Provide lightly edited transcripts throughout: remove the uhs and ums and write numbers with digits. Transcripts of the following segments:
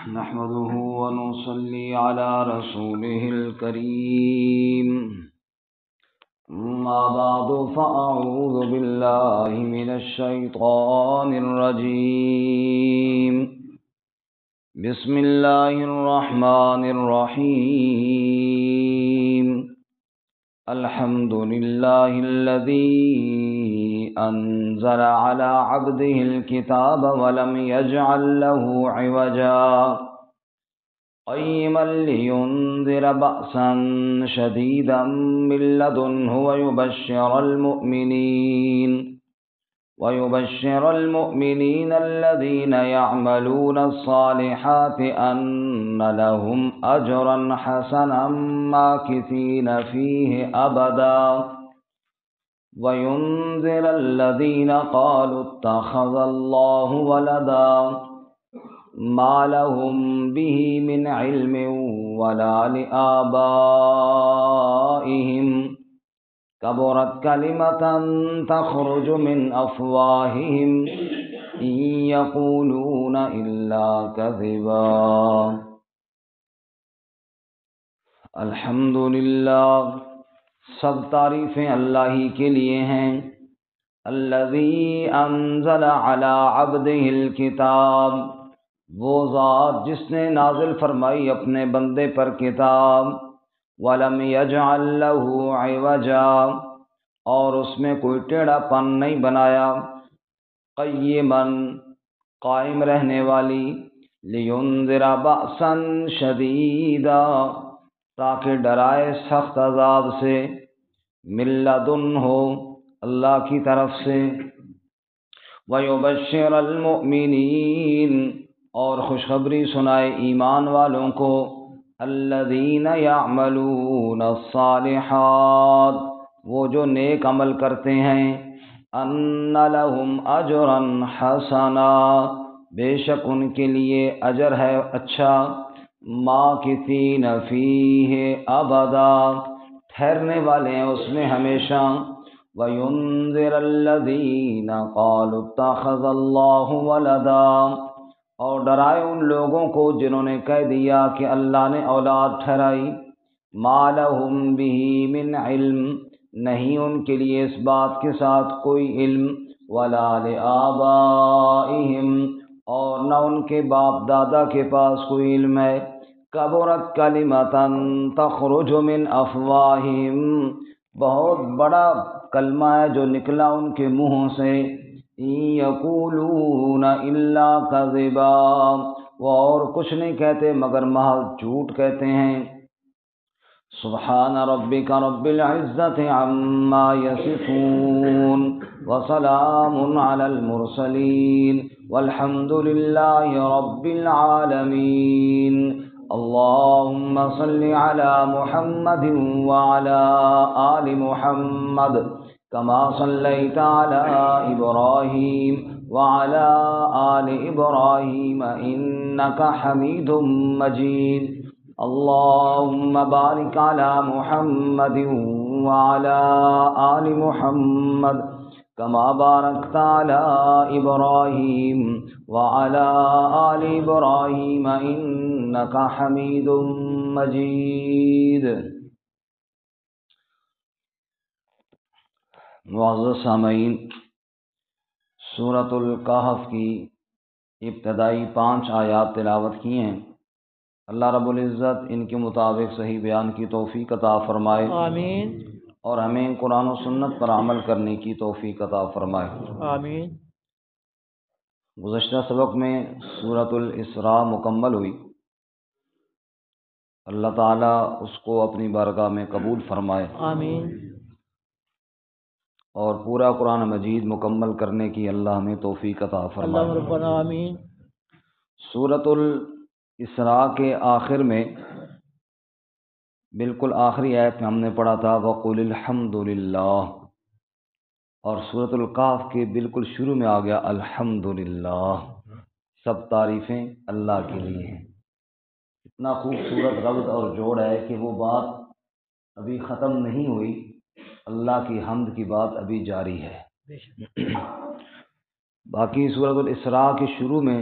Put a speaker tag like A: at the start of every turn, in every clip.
A: نحمده ونصلي على رسوله الكريم. أما بعد فأعوذ بالله من الشيطان الرجيم. بسم الله الرحمن الرحيم. الحمد لله الذي أنزل على عبده الكتاب ولم يجعل له عوجا قيما لينذر بأسا شديدا من لدنه ويبشر المؤمنين الذين يعملون الصالحات أن لهم أجرا حسنا ماكثين فيه أبدا وينذر الذين قالوا اتخذ الله ولدا ما لهم به من علم ولا لآبائهم كبرت كلمة تخرج من أفواههم إن يقولون إلا كذبا. الحمد للہ، سب تعریفیں اللہ ہی کے لیے ہیں۔ الذی انزل علی عبدہ الکتاب، وہ ذات جس نے نازل فرمائی اپنے بندے پر کتاب، وَلَمْ يَجْعَلْ لَهُ عِوَجًا، اور اس میں کوئی ٹیڑھا پن نہیں بنایا، قیما، قائم رہنے والی، لِيُنذِرَ بَأْسًا شَدِيدًا، تاکہ ڈرائے سخت عذاب سے، من لدنہ، اللہ کی طرف سے، وَيُبَشِّرَ الْمُؤْمِنِينَ، اور خوشخبری سنائے ایمان والوں کو، الذین یعملون الصالحات، وہ جو نیک عمل کرتے ہیں، ان لہم اجرا حسنا، بے شک ان کے لیے اجر ہے اچھا، ماکثین فیہ ابدا، ٹھہرنے والے ہیں اس میں ہمیشہ، وینذر الذین قالوا اتخذ اللہ ولدا، اور ڈرائے ان لوگوں کو جنہوں نے کہہ دیا کہ اللہ نے اولاد ٹھہرائی، ما لہم بہ من علم، نہیں ان کے لیے اس بات کے ساتھ کوئی علم، ولا لآبائہم، اور نہ ان کے باپ دادا کے پاس کوئی علم ہے، کبرت کلمۃ تخرج من افواہہم، بہت بڑا کلمہ ہے جو نکلا ان کے منہوں سے، ان یقولون الا کذبا، وہ اور کچھ نہیں کہتے مگر محض جھوٹ کہتے ہیں۔ سبحان ربک رب العزۃ عما یصفون وسلام علی المرسلین والحمد للہ رب العالمین۔ اللہم صل علی محمد وعلی آل محمد كما صليت على إبراهيم وعلى آل إبراهيم إنك حميد مجيد۔ اللهم بارك على محمد وعلى آل محمد كما باركت على إبراهيم وعلى آل إبراهيم إنك حميد مجيد۔ معزز سامعین، سورۃ الکہف کی ابتدائی 5 آیات تلاوت کی ہیں۔ اللہ رب العزت ان کے مطابق صحیح بیان کی توفیق عطا فرمائے، آمین، اور ہمیں قرآن و سنت پر عمل کرنے کی توفیق عطا فرمائے، آمین۔ گزشتہ سبق میں سورۃ الاسراء مکمل ہوئی، اللہ تعالیٰ اس کو اپنی بارگاہ میں قبول فرمائے، آمین، اور پورا قرآن مجید مکمل کرنے کی اللہ ہمیں توفیق عطا فرمائے، اللہ ربنا آمین۔ سورۃ الاسراء کے آخر میں بالکل آخری آیت میں ہم نے پڑھا تھا وَقُلِ الْحَمْدُ لِلَّهِ، اور سورۃ الکہف کے بالکل شروع میں آ گیا الحمدللہ، سب تعریفیں اللہ کے لیے ہیں۔ اتنا خوبصورت ربط اور جوڑ ہے کہ وہ بات ابھی ختم نہیں ہوئی، اللہ کی حمد کی بات ابھی جاری ہے۔ باقی سورۃ الاسراء کے شروع میں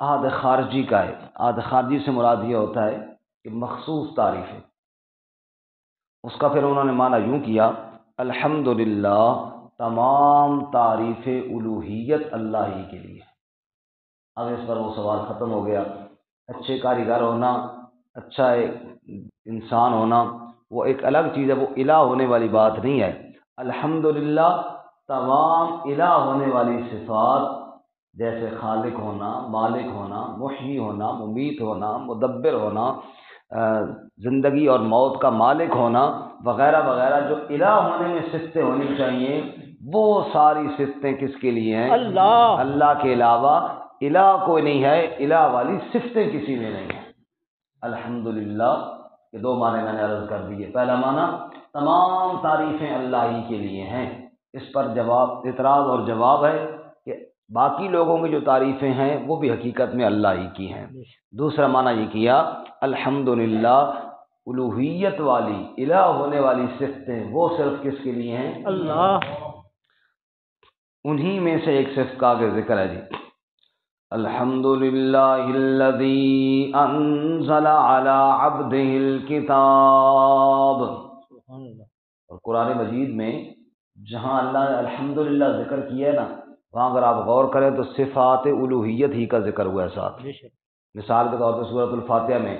A: عہد خارجی کا ہے۔ عہد خارجی سے مراد یہ ہوتا ہے کہ مخصوص تعریفیں، اس کا پھر انہوں نے معنی یوں کیا، الحمدللہ تمام تعریف الوہیت اللہ ہی کے لیے۔ اب اس پر وہ سوال ختم ہو گیا۔ اچھے کاریگر ہونا، اچھا انسان ہونا وہ ایک الگ چیز ہے، وہ الہ ہونے والی بات نہیں ہے۔ الحمدللہ تمام الہ ہونے والی صفات، جیسے خالق ہونا، مالک ہونا، محیی ہونا، ممیت ہونا، مدبر ہونا، زندگی اور موت کا مالک ہونا وغیرہ وغیرہ، جو الہ ہونے میں صفتیں ہونی چاہیے، وہ ساری صفتیں کس کے لیے ہیں؟ اللہ۔ اللہ کے علاوہ الہ کوئی نہیں ہے، الہ والی صفتیں کسی میں نہیں ہیں۔ الحمدللہ یہ دو معنی میں نے عرض کر دیے۔ پہلا معنی تمام تعریفیں اللہ ہی کے لیے ہیں، اس پر جواب، اعتراض اور جواب ہے کہ باقی لوگوں کی جو تعریفیں ہیں وہ بھی حقیقت میں اللہ ہی کی ہیں۔ دوسرا معنی یہ کیا، الحمدللہ الوہیت والی، الہ ہونے والی صفتیں وہ صرف کس کے لیے ہیں؟ اللہ۔ انہی میں سے ایک صفت کا آگے ذکر ہے جی، الحمدللہ الذی انزل علی عبدہ الکتاب۔ اور قرآن مجید میں جہاں اللہ نے الحمدللہ ذکر کیا ہے نا، وہاں اگر آپ غور کریں تو صفات الوہیت ہی کا ذکر ہوا ہے ساتھ۔ مثال کے طور پہ سورۃ الفاتحہ میں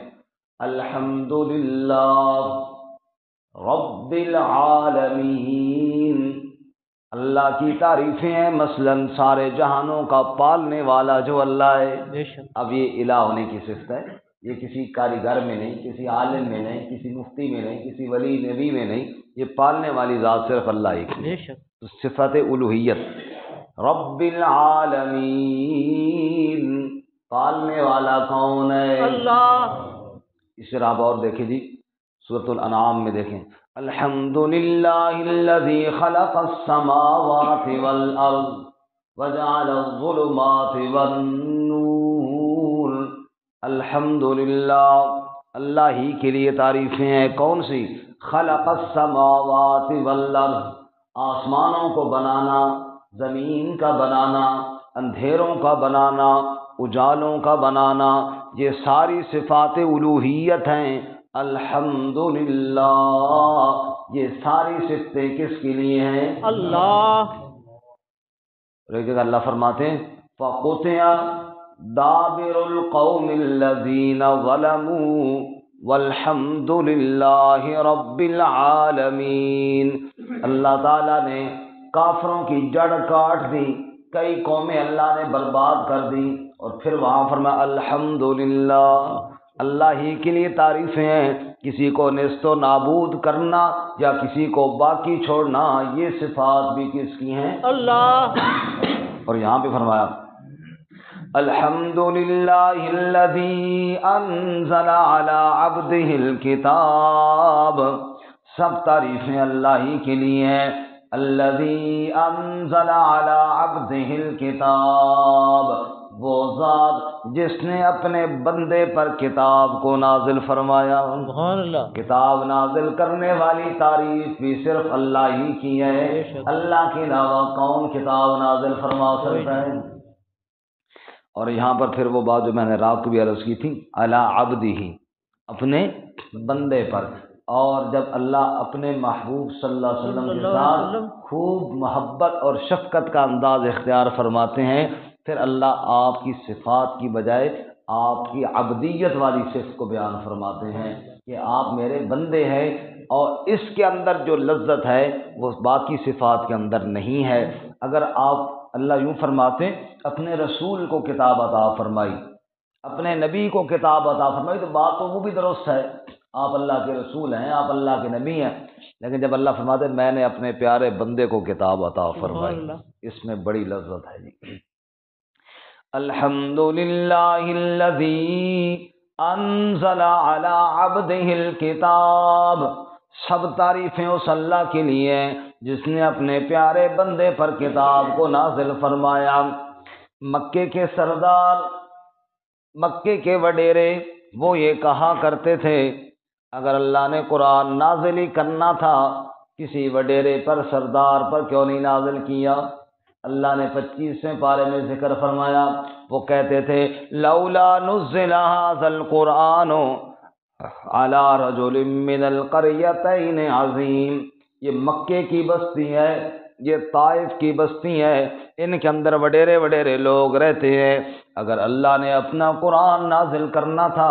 A: الحمدللہ رب العالمین، اللہ کی تعریفیں ہیں، مثلا سارے جہانوں کا پالنے والا جو اللہ ہے۔ اب یہ الہ ہونے کی صفت ہے، یہ کسی کاریگر میں نہیں، کسی عالم میں نہیں، کسی مفتی میں نہیں، کسی ولی نبی میں نہیں، یہ پالنے والی ذات صرف اللہ ہی کی ہے۔ تو صفت الوہیت، رب العالمین، پالنے والا کون ہے؟ اللہ۔ اس طرح آپ اور دیکھیں جی، سورۃ الانعام میں دیکھیں، الحمدللہ الذی خلق السماوات والارض وجعل الظلمات والنور۔ الحمدللہ اللہ ہی کے لیے تعریفیں ہیں، کون سی؟ خلق السماوات والارض، آسمانوں کو بنانا، زمین کا بنانا، اندھیروں کا بنانا، اجالوں کا بنانا، یہ ساری صفات الوہیت ہیں۔ الحمدللہ یہ ساری صفتیں کس کے لیے ہیں؟ اللہ۔ اور ایک جگہ اللہ فرماتے ہیں فَقُطِعَ دَابِرُ الْقَوْمِ الَّذِينَ ظَلَمُوا وَالْحَمْدُ لِلَّهِ رَبِّ الْعَالَمِينَ۔ اللہ تعالیٰ نے کافروں کی جڑ کاٹ دی، کئی قومیں اللہ نے برباد کر دی، اور پھر وہاں فرمایا الحمدللہ اللہ ہی کے لیے تعریفیں ہیں۔ کسی کو نیست و نابود کرنا یا کسی کو باقی چھوڑنا، یہ صفات بھی کس کی ہیں؟ اللہ۔ اور یہاں پہ فرمایا الحمدللہ الذی انزل علی عبدہ الکتاب، سب تعریفیں اللہ ہی کے لیے ہیں۔ الذی انزل علی عبدہ الکتاب، وہ ذات جس نے اپنے بندے پر کتاب کو نازل فرمایا۔ سبحان اللہ۔ کتاب نازل کرنے والی تعریف بھی صرف اللہ ہی کی ہے، اللہ کے علاوہ کون کتاب نازل فرما سکتا ہے؟ اور یہاں پر پھر وہ بات جو میں نے رات کو بھی عرض کی تھی، علی عبدہ، اپنے بندے پر۔ اور جب اللہ اپنے محبوب صلی اللہ علیہ وسلم کے ساتھ خوب محبت اور شفقت کا انداز اختیار فرماتے ہیں، پھر اللہ آپ کی صفات کی بجائے آپ کی عبدیت والی صفت کو بیان فرماتے ہیں کہ آپ میرے بندے ہیں، اور اس کے اندر جو لذت ہے وہ باقی صفات کے اندر نہیں ہے۔ اگر آپ، اللہ یوں فرماتے اپنے رسول کو کتاب عطا فرمائی، اپنے نبی کو کتاب عطا فرمائی، تو بات تو وہ بھی درست ہے، آپ اللہ کے رسول ہیں، آپ اللہ کے نبی ہیں، لیکن جب اللہ فرماتے میں نے اپنے پیارے بندے کو کتاب عطا فرمائی، اس میں بڑی لذت ہے جی۔ الحمدللہ الذی انزل علی عبدہ الکتاب، سب تعریفیں اس اللہ کے لیے جس نے اپنے پیارے بندے پر کتاب کو نازل فرمایا۔ مکے کے سردار، مکے کے وڈیرے، وہ یہ کہا کرتے تھے اگر اللہ نے قرآن نازل ہی کرنا تھا کسی وڈیرے پر، سردار پر کیوں نہیں نازل کیا؟ اللہ نے 25ویں پارے میں ذکر فرمایا، وہ کہتے تھے لولا نزل ھذا القرآن علی رجل من القریتین عظیم، یہ مکے کی بستی ہے، یہ طائف کی بستی ہے، ان کے اندر وڈیرے وڈیرے لوگ رہتے ہیں، اگر اللہ نے اپنا قرآن نازل کرنا تھا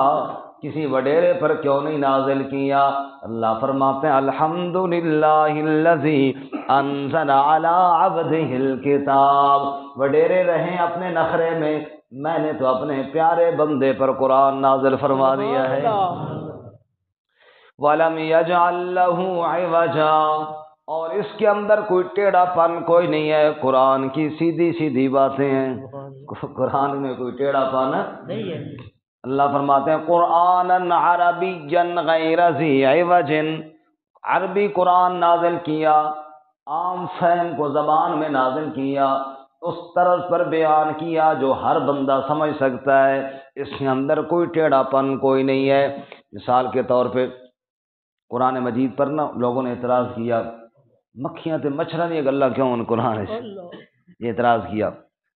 A: کسی وڈیرے پر کیوں نہیں نازل کیا؟ اللہ فرماتے ہیں الحمدللہ الذی انزل علی عبدہ الکتاب، وڈیرے رہیں اپنے نخرے میں نے تو اپنے پیارے بندے پر قرآن نازل فرما دیا ہے۔ وَلَمْ يَجْعَلْ لَهُ عِوَجًا، اور اس کے اندر کوئی ٹیڑھا پن کوئی نہیں ہے، قرآن کی سیدھی سیدھی باتیں ہیں، قرآن میں کوئی ٹیڑھا پن نہیں ہے۔ اللہ فرماتے ہیں قرآنًا عربیًا غیر ذی عوج، عربی قرآن نازل کیا، عام فہم کو زبان میں نازل کیا، اس طرز پر بیان کیا جو ہر بندہ سمجھ سکتا ہے، اس کے اندر کوئی ٹیڑھا پن کوئی نہیں ہے۔ مثال کے طور پہ قرآن مجید پر نا لوگوں نے اعتراض کیا، مکھیاں تے مچھراں دی گلاں کیوں ان قرآن ہے، یہ اعتراض کیا۔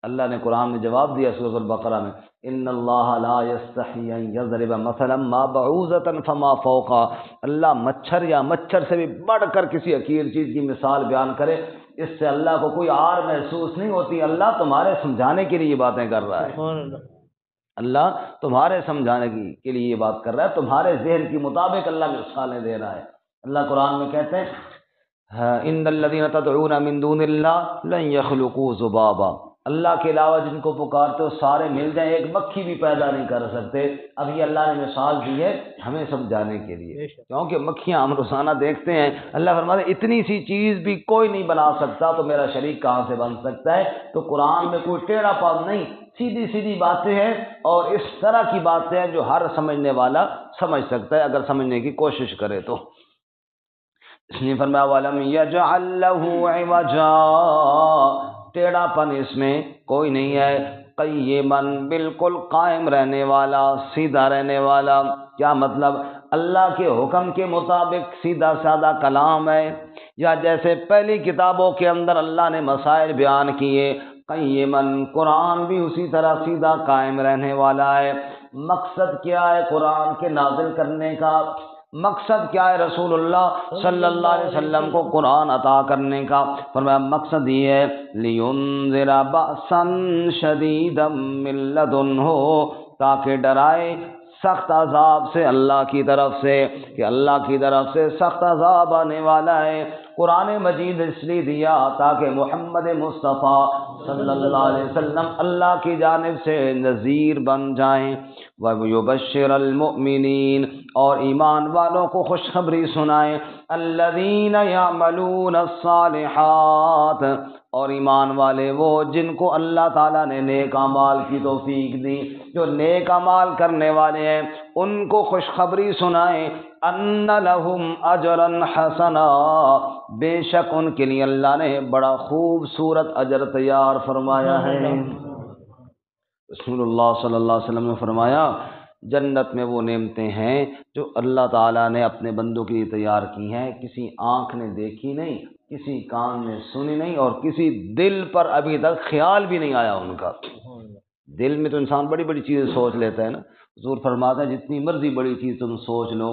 A: اللہ نے قرآن میں جواب دیا سورۃ البقرہ میں، ان اللہ لا یستحی ان یضرب مثلا ما بعوضۃ فما فوقها، اللہ مچھر یا مچھر سے بھی بڑھ کر کسی حقیر چیز کی مثال بیان کرے، اس سے اللہ کو کوئی عار محسوس نہیں ہوتی، اللہ تمہارے سمجھانے کے لیے یہ باتیں کر رہا ہے، اللہ تمہارے سمجھانے کے لیے یہ بات کر رہا ہے، تمہارے ذہن کے مطابق اللہ مثالیں دے رہا ہے۔ اللہ قرآن میں کہتے ہیں ان الذین تدعون من دون اللہ لن یخلقوا ذبابا، اللہ کے علاوہ جن کو پکارتے ہو سارے مل جائیں ایک مکھی بھی پیدا نہیں کر سکتے۔ اب یہ اللہ نے مثال دی ہے ہمیں سمجھانے کے لیے، کیونکہ مکھیاں ہم روزانہ دیکھتے ہیں، اللہ فرماتا ہے اتنی سی چیز بھی کوئی نہیں بنا سکتا تو میرا شریک کہاں سے بن سکتا ہے؟ تو قرآن میں کوئی ٹیڑھا پن نہیں، سیدھی سیدھی باتیں ہیں، اور اس طرح کی باتیں ہیں جو ہر سمجھنے والا سمجھ سکتا ہے اگر سمجھنے کی کوشش کرے تو۔ اس نے فرمایا وَلَمْ يَجْعَلْ لَهُ عِوَجًا، ٹیڑھا پن اس میں کوئی نہیں ہے، قیماً بالکل قائم رہنے والا، سیدھا رہنے والا۔ کیا مطلب؟ اللہ کے حکم کے مطابق سیدھا سادہ کلام ہے، یا جیسے پہلی کتابوں کے اندر اللہ نے مسائل بیان کیے، قیماً قرآن بھی اسی طرح سیدھا قائم رہنے والا ہے۔ مقصد کیا ہے قرآن کے نازل کرنے کا؟ مقصد کیا ہے رسول اللہ صلی اللہ علیہ وسلم کو قرآن عطا کرنے کا؟ فرمایا مقصد یہ ہے لِيُنذِرَ بَأْسًا شَدِيدًا مِّن لَّدُنْهُ، تاکہ ڈرائے سخت عذاب سے اللہ کی طرف سے، کہ اللہ کی طرف سے سخت عذاب آنے والا ہے۔ قرآن مجید اس لیے دیا تاکہ محمد مصطفیٰ صلی اللہ علیہ وسلم اللہ کی جانب سے نذیر بن جائیں، وَيُبَشِّرَ الْمُؤْمِنِينَ، اور ایمان والوں کو خوشخبری سنائیں، الَّذِينَ يَعْمَلُونَ الصَّالِحَاتِ، اور ایمان والے وہ جن کو اللہ تعالیٰ نے نیک اعمال کی توفیق دی، جو نیک اعمال کرنے والے ہیں ان کو خوشخبری سنائیں، ان لہم اجرا حسنا، بے شک ان کے لیے اللہ نے بڑا خوبصورت اجر تیار فرمایا ہے۔ رسول اللہ صلی اللہ علیہ وسلم نے فرمایا جنت میں وہ نعمتیں ہیں جو اللہ تعالیٰ نے اپنے بندوں کے لیے تیار کی ہیں، کسی آنکھ نے دیکھی نہیں، کسی کان نے سنی نہیں، اور کسی دل پر ابھی تک خیال بھی نہیں آیا ان کا۔ دل میں تو انسان بڑی بڑی چیزیں سوچ لیتا ہے نا، حضور فرماتا ہے جتنی مرضی بڑی چیز تم سوچ لو،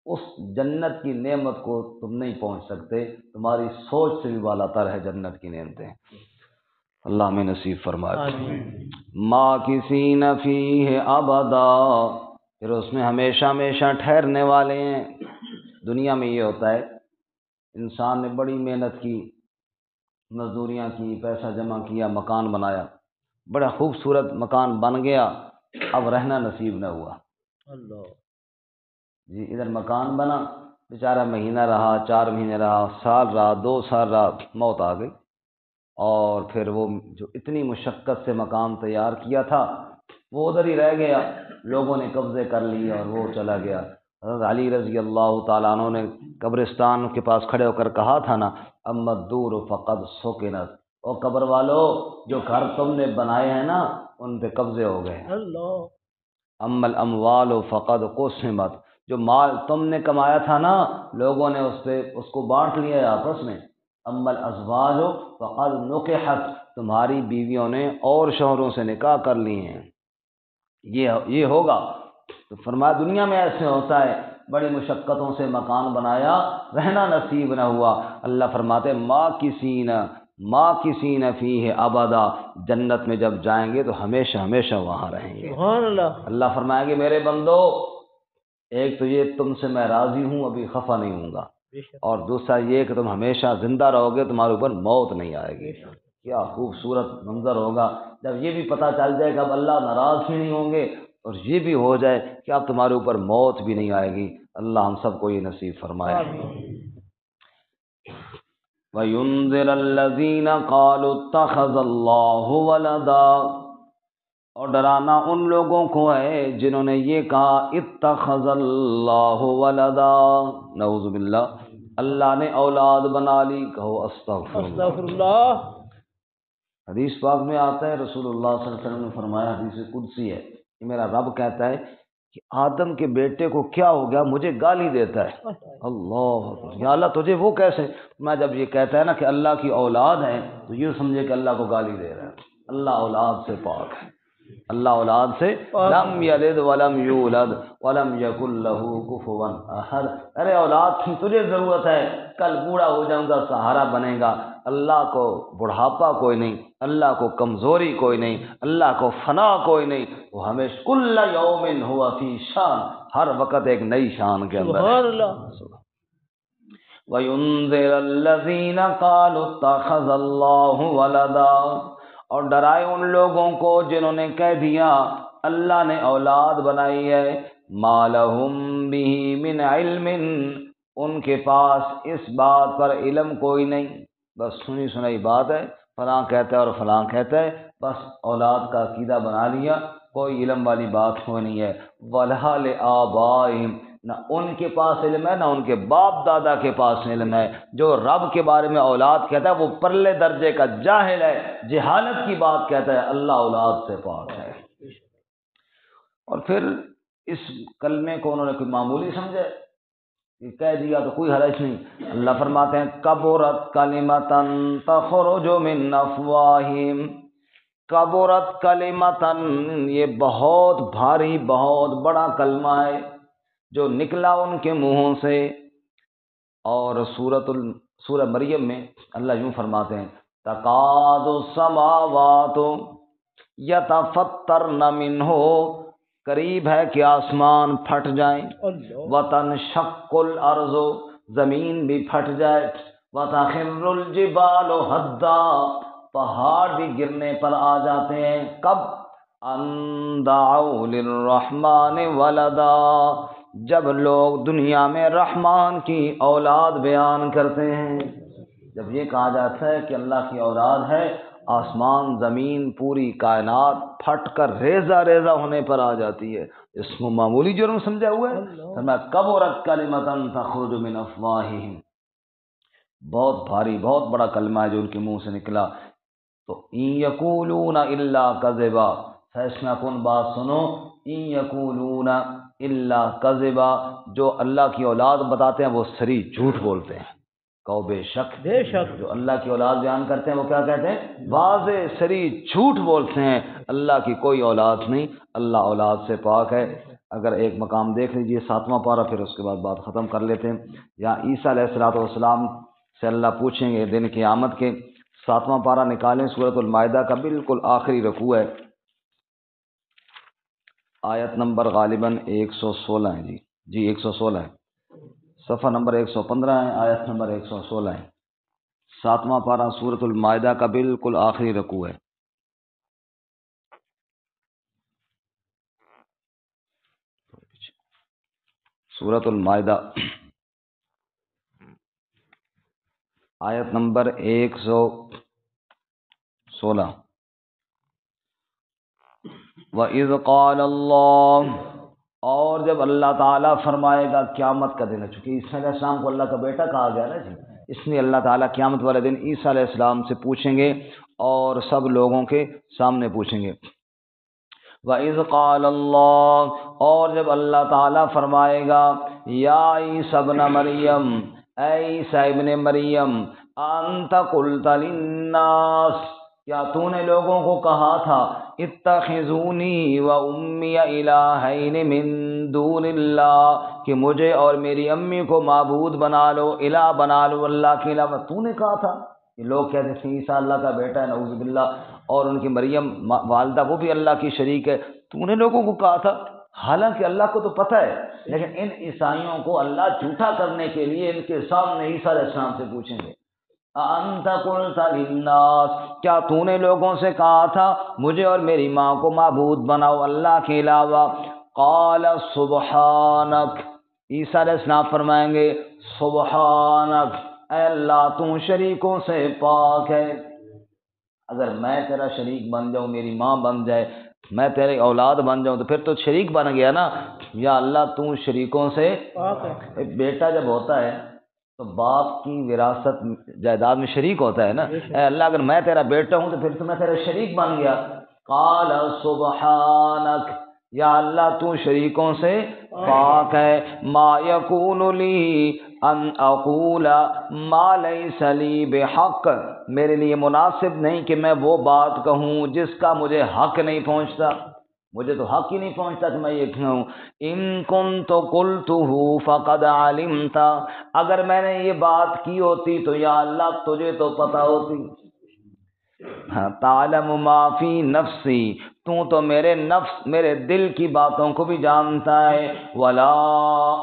A: اس جنت کی نعمت کو تم نہیں پہنچ سکتے، تمہاری سوچ سے بھی بالا تر ہے جنت کی نعمتیں۔ اللہ ہمیں نصیب فرمائے۔ ما کسی نفی ہے ابدا، پھر اس میں ہمیشہ ہمیشہ ٹھہرنے والے ہیں۔ دنیا میں یہ ہوتا ہے انسان نے بڑی محنت کی، مزدوریاں کی، پیسہ جمع کیا، مکان بنایا، بڑا خوبصورت مکان بن گیا، اب رہنا نصیب نہ ہوا۔ جی ادھر مکان بنا، بیچارہ مہینہ رہا، 4 مہینے رہا، سال رہا، 2 سال رہا، موت آ گئی، اور پھر وہ جو اتنی مشقت سے مکان تیار کیا تھا وہ ادھر ہی رہ گیا، لوگوں نے قبضے کر لیے اور وہ چلا گیا۔ حضرت علی رضی اللہ تعالیٰ عنہ نے قبرستان کے پاس کھڑے ہو کر کہا تھا نا، اما الدور فقد سکنت، او قبر والو جو گھر تم نے بنائے ہیں نا ان پہ قبضے ہو گئے، اما الاموال فقد قسمت، جو مال تم نے کمایا تھا نا لوگوں نے اس کو بانٹ لیا ہے آپس میں، اما الازواج فقد نکحت، تمہاری بیویوں نے اور شوہروں سے نکاح کر لی ہیں، یہ ہوگا۔ تو فرمایا دنیا میں ایسے ہوتا ہے، بڑی مشقتوں سے مکان بنایا، رہنا نصیب نہ ہوا۔ اللہ فرماتے ماں کسی نہ فیہ ابدا، جنت میں جب جائیں گے تو ہمیشہ ہمیشہ وہاں رہیں گے۔
B: سبحان اللہ۔
A: اللہ فرمائیں گے میرے بندو، ایک تو یہ تم سے میں راضی ہوں، ابھی خفا نہیں ہوں گا، اور دوسرا یہ کہ تم ہمیشہ زندہ رہو گے، تمہارے اوپر موت نہیں آئے گی۔ کیا خوبصورت منظر ہوگا جب یہ بھی پتہ چل جائے کہ اب اللہ ناراض ہی نہیں ہوں گے، اور یہ بھی ہو جائے کہ اب تمہارے اوپر موت بھی نہیں آئے گی۔ اللہ ہم سب کو یہ نصیب فرمائے۔ وَيُنذِرَ الَّذِينَ قَالُوا اتَّخَذَ اللَّهُ وَلَدًا، اور ڈرانا ان لوگوں کو ہے جنہوں نے یہ کہا اتخذ اللہ ولدا، نعوذ باللہ، اللہ نے اولاد بنا لی۔ کہو استغفر اللہ۔ حدیث پاک میں آتا ہے، رسول اللہ صلی اللہ علیہ وسلم نے فرمایا، حدیث قدسی ہے کہ میرا رب کہتا ہے کہ آدم کے بیٹے کو کیا ہو گیا، مجھے گالی دیتا ہے۔ اللہ اکبر، یا اللہ تجھے وہ کیسے؟ میں جب یہ کہتا ہے نا کہ اللہ کی اولاد ہے تو یہ سمجھے کہ اللہ کو گالی دے رہا ہے۔ اللہ اولاد سے پاک ہے، اللہ اولاد سے، لم یلد ولم یولد ولم یکن لہ کفوا احد۔ ارے اولاد کی تجھے ضرورت ہے، کل بوڑھا ہو جاؤں گا سہارا بنے گا۔ اللہ کو بڑھاپا کوئی نہیں، اللہ کو کمزوری کوئی نہیں، اللہ کو فنا کوئی نہیں، وہ ہمیشہ کل یوم ہوا فی شان، ہر وقت ایک نئی شان کے اندر ہے۔
B: سبحان اللہ۔
A: وَيُنذِرَ الَّذِينَ قَالُوا اتَّخَذَ اللَّهُ وَلَدًا، اور ڈرائے ان لوگوں کو جنہوں نے کہہ دیا اللہ نے اولاد بنائی ہے۔ مَا لَهُم بِهِ مِنْ عِلْمٍ، ان کے پاس اس بات پر علم کوئی نہیں، بس سنی سنائی بات ہے، فلاں کہتا ہے اور فلاں کہتا ہے، بس اولاد کا عقیدہ بنا لیا، کوئی علم والی بات کوئی نہیں ہے۔ وَلَا لِآبَائِهِمْ، نہ ان کے پاس علم ہے، نہ ان کے باپ دادا کے پاس علم ہے۔ جو رب کے بارے میں اولاد کہتا ہے وہ پرلے درجے کا جاہل ہے، جہالت کی بات کہتا ہے، اللہ اولاد سے پاک ہے۔ اور پھر اس کلمے کو انہوں نے کوئی معمولی سمجھا، کہ کہہ دیا تو کوئی حرج نہیں۔ اللہ فرماتے ہیں کبرت کلمۃ تخرج من افواہہم، کبرت کلمۃ، یہ بہت بھاری بہت بڑا کلمہ ہے جو نکلا ان کے منہوں سے۔ اور سورہ مریم میں اللہ یوں فرماتے ہیں تکاد السماوات یتفطرن منہ، قریب ہے کہ آسمان پھٹ جائیں، وتنشق الارض، زمین بھی پھٹ جائے، وتخر الجبال ہدا، پہاڑ بھی گرنے پر آ جاتے ہیں۔ کب؟ ان دعوا للرحمن ولدا، جب لوگ دنیا میں رحمان کی اولاد بیان کرتے ہیں۔ جب یہ کہا جاتا ہے کہ اللہ کی اولاد ہے، آسمان زمین پوری کائنات پھٹ کر ریزہ ریزہ ہونے پر آ جاتی ہے، اس کو معمولی جرم سمجھا ہوا ہے۔ فرمایا کبرت کلمۃ تخرج من افواہہم، بہت بھاری بہت بڑا کلمہ ہے جو ان کے منہ سے نکلا۔ تو ان یقولون الا کذبا، فیصلہ کن بات سنو، ان یقولون الا کذبا، جو اللہ کی اولاد بتاتے ہیں وہ سری جھوٹ بولتے ہیں۔ کہو بے شک،
B: بے شک،
A: جو اللہ کی اولاد بیان کرتے ہیں وہ کیا کہتے ہیں؟ واضح سری جھوٹ بولتے ہیں، اللہ کی کوئی اولاد نہیں، اللہ اولاد سے پاک ہے۔ اگر ایک مقام دیکھ لیجئے 7واں پارہ، پھر اس کے بعد بات ختم کر لیتے ہیں۔ یہاں عیسیٰ علیہ السلام سے اللہ پوچھیں گے دن قیامت کے، 7واں پارہ نکالیں، سورۃ المائدہ کا بالکل آخری رکوع ہے، آیت نمبر غالباً 116 ہے، جی 116 ہے، صفحہ نمبر 115 ہے، آیت نمبر 116 ہے، 7واں پارہ سورۃ المائدہ کا بالکل آخری رکوع ہے۔ سورۃ المائدہ آیت نمبر 116۔ وَإِذْ قَالَ اللَّهُ، اور جب اللہ تعالیٰ فرمائے گا، قیامت کا دن ہے، چونکہ عیسیٰ علیہ السلام کو اللہ کا بیٹا کہا گیا نا جی، اس لیے اللہ تعالیٰ قیامت والے دن عیسیٰ علیہ السلام سے پوچھیں گے اور سب لوگوں کے سامنے پوچھیں گے۔ وَإِذْ قَالَ اللَّهُ، اور جب اللہ تعالیٰ فرمائے گا یا عیسیٰ ابن مریم، اے عیسیٰ ابن مریم، انت قلت للناس، کیا تو نے لوگوں کو کہا تھا اتخذونی و امی الہین من دون اللہ، کہ مجھے اور میری امی کو معبود بنا لو، الہ بنا لو اللہ کے علاوہ؟ تو نے کہا تھا؟ یہ لوگ کہتے ہیں عیسیٰ اللہ کا بیٹا ہے، نعوذ باللہ، اور ان کی مریم والدہ وہ بھی اللہ کی شریک ہے، تو نے لوگوں کو کہا تھا؟ حالانکہ اللہ کو تو پتہ ہے، لیکن ان عیسائیوں کو اللہ جھوٹا کرنے کے لیے ان کے سامنے عیسیٰ علیہ السلام سے پوچھیں گے انت قلت للناس، کیا تو نے لوگوں سے کہا تھا مجھے اور میری ماں کو معبود بناؤ اللہ کے علاوہ؟ قال سبحانک، عیسیٰ علیہ السلام فرمائیں گے سبحانک، اے اللہ تو شریکوں سے پاک ہے۔ اگر میں تیرا شریک بن جاؤں، میری ماں بن جائے، میں تیری اولاد بن جاؤں، تو پھر تو شریک بن گیا نا۔ یا اللہ تو شریکوں سے پاک ہے۔ ایک بیٹا جب ہوتا ہے تو باپ کی وراثت جائیداد میں شریک ہوتا ہے نا۔ اے اللہ اگر میں تیرا بیٹا ہوں تو پھر تو میں تیرا شریک بن گیا۔ قال سبحانک، یا اللہ تو شریکوں سے پاک ہے۔ ما یکون لی ان اقول ما لیس لی بحق، میرے لیے مناسب نہیں کہ میں وہ بات کہوں جس کا مجھے حق نہیں پہنچتا، مجھے تو حق ہی نہیں پہنچتا کہ میں یہ کہوں۔ ان کنت قلتہ فقد علمت، اگر میں نے یہ بات کی ہوتی تو یا اللہ تجھے تو پتہ ہوتی۔ تعلم ما فی نفسی، تو میرے نفس میرے دل کی باتوں کو بھی جانتا ہے۔ ولا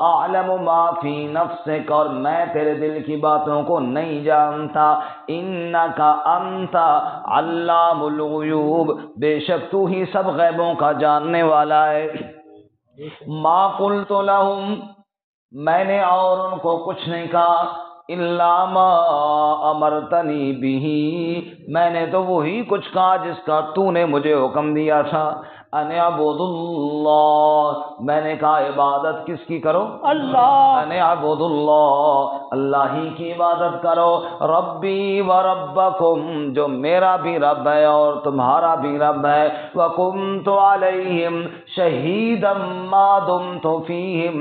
A: اعلم ما فی نفسک، اور میں تیرے دل کی باتوں کو نہیں جانتا۔ انک انت علام الغیوب، بے شک تو ہی سب غیبوں کا جاننے والا ہے۔ ما قلت لہم، میں نے اور ان کو کچھ نہیں کہا، الا ما امرتنی بہ، میں نے تو وہی کچھ کہا جس کا تو نے مجھے حکم دیا تھا۔ ان اعبدوا اللہ، میں نے کہا عبادت کس کی کرو؟ اللہ۔ ان اعبدوا اللہ، اللہ ہی کی عبادت کرو۔ ربی و ربکم، جو میرا بھی رب ہے اور تمہارا بھی رب ہے۔ وکنت علیہم شہیدا ما دمت فیہم،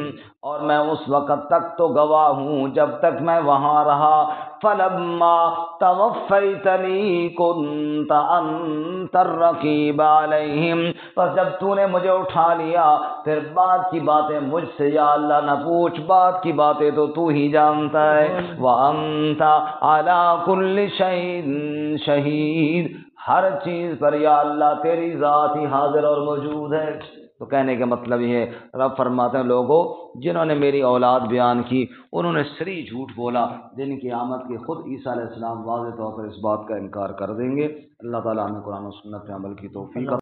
A: اور میں اس وقت تک تو گواہ ہوں جب تک میں وہاں رہا۔ فلما توفیتنی کنت انت الرقیب علیہم، پس جب تو نے مجھے اٹھا لیا پھر بعد کی باتیں مجھ سے یا اللہ نہ پوچھ، بعد کی باتیں تو ہی جانتا ہے۔ وانت علی کل شیء شہید، ہر چیز پر یا اللہ تیری ذات ہی حاضر اور موجود ہے۔ تو کہنے کا مطلب یہ ہے، رب فرماتے ہیں لوگوں جنہوں نے میری اولاد بیان کی انہوں نے سری جھوٹ بولا، دن کی آمد کے خود عیسیٰ علیہ السلام واضح طور پر اس بات کا انکار کر دیں گے۔ اللہ تعالیٰ ہمیں قرآن و سنت پہ عمل کی توفیق